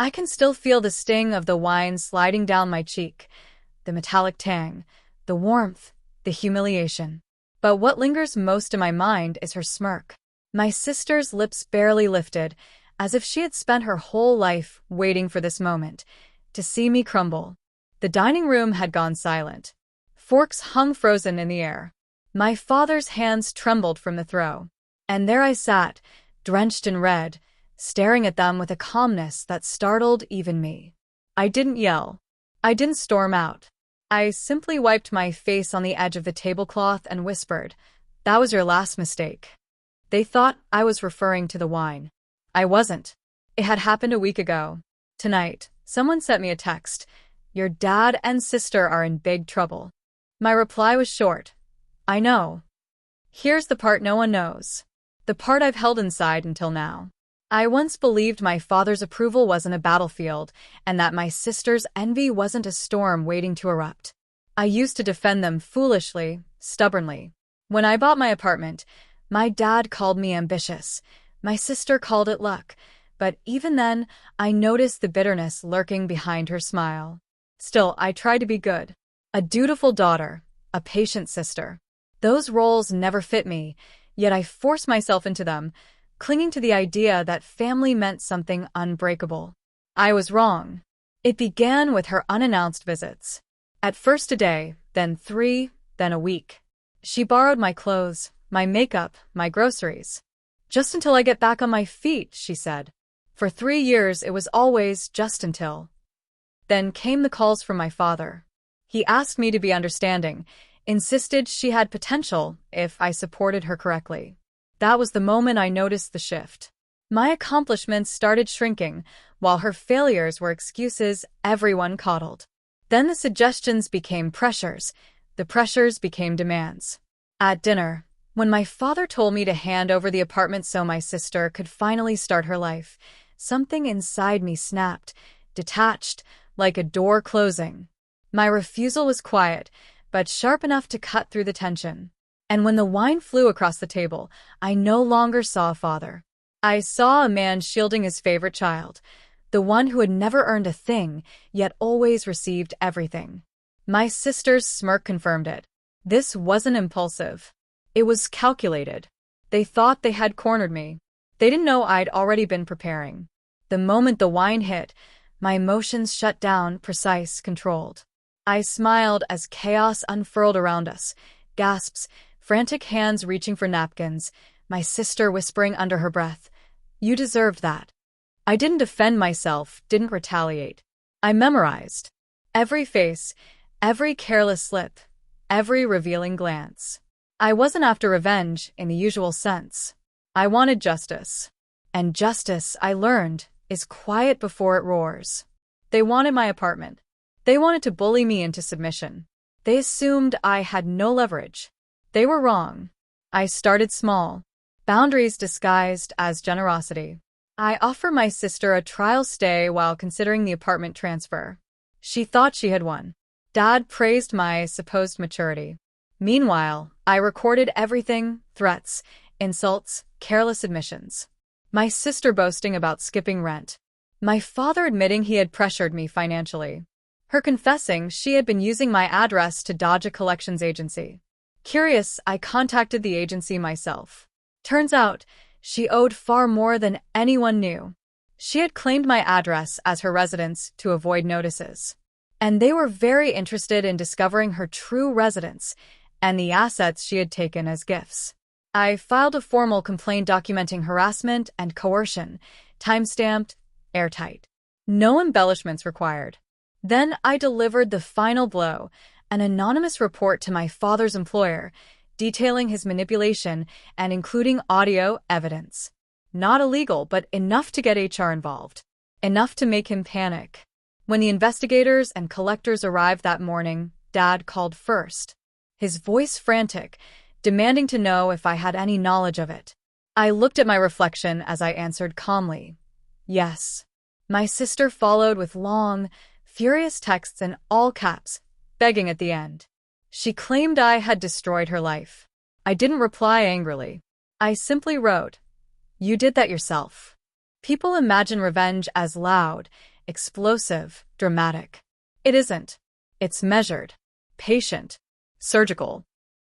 I can still feel the sting of the wine sliding down my cheek, the metallic tang, the warmth, the humiliation. But what lingers most in my mind is her smirk. My sister's lips barely lifted, as if she had spent her whole life waiting for this moment, to see me crumble. The dining room had gone silent. Forks hung frozen in the air. My father's hands trembled from the throw. And there I sat, drenched in red, staring at them with a calmness that startled even me. I didn't yell. I didn't storm out. I simply wiped my face on the edge of the tablecloth and whispered, "That was your last mistake." They thought I was referring to the wine. I wasn't. It had happened a week ago. Tonight, someone sent me a text. "Your dad and sister are in big trouble." My reply was short. "I know. Here's the part no one knows. The part I've held inside until now." I once believed my father's approval wasn't a battlefield, and that my sister's envy wasn't a storm waiting to erupt. I used to defend them foolishly, stubbornly. When I bought my apartment, my dad called me ambitious. My sister called it luck. But even then, I noticed the bitterness lurking behind her smile. Still, I tried to be good. A dutiful daughter, a patient sister. Those roles never fit me, yet I forced myself into them, clinging to the idea that family meant something unbreakable. I was wrong. It began with her unannounced visits. At first a day, then 3, then a week. She borrowed my clothes, my makeup, my groceries. "Just until I get back on my feet," she said. For 3 years it was always just until. Then came the calls from my father. He asked me to be understanding, insisted she had potential if I supported her correctly. That was the moment I noticed the shift. My accomplishments started shrinking, while her failures were excuses everyone coddled. Then the suggestions became pressures. The pressures became demands. At dinner, when my father told me to hand over the apartment so my sister could finally start her life, something inside me snapped, detached, like a door closing. My refusal was quiet, but sharp enough to cut through the tension. And when the wine flew across the table, I no longer saw a father. I saw a man shielding his favorite child, the one who had never earned a thing, yet always received everything. My sister's smirk confirmed it. This wasn't impulsive. It was calculated. They thought they had cornered me. They didn't know I'd already been preparing. The moment the wine hit, my emotions shut down, precise, controlled. I smiled as chaos unfurled around us. Gasps, frantic hands reaching for napkins, my sister whispering under her breath, "You deserved that." I didn't defend myself, didn't retaliate. I memorized. Every face, every careless slip, every revealing glance. I wasn't after revenge in the usual sense. I wanted justice. And justice, I learned, is quiet before it roars. They wanted my apartment. They wanted to bully me into submission. They assumed I had no leverage. They were wrong. I started small. Boundaries disguised as generosity. I offered my sister a trial stay while considering the apartment transfer. She thought she had won. Dad praised my supposed maturity. Meanwhile, I recorded everything: threats, insults, careless admissions. My sister boasting about skipping rent. My father admitting he had pressured me financially. Her confessing she had been using my address to dodge a collections agency. Curious, I contacted the agency myself. Turns out, she owed far more than anyone knew. She had claimed my address as her residence to avoid notices. And they were very interested in discovering her true residence and the assets she had taken as gifts. I filed a formal complaint documenting harassment and coercion, time-stamped, airtight. No embellishments required. Then I delivered the final blow, an anonymous report to my father's employer, detailing his manipulation and including audio evidence. Not illegal, but enough to get HR involved. Enough to make him panic. When the investigators and collectors arrived that morning, Dad called first. His voice frantic, demanding to know if I had any knowledge of it. I looked at my reflection as I answered calmly, "Yes." My sister followed with long, furious texts in all caps, begging at the end. She claimed I had destroyed her life. I didn't reply angrily. I simply wrote, "You did that yourself." People imagine revenge as loud, explosive, dramatic. It isn't. It's measured, patient, surgical.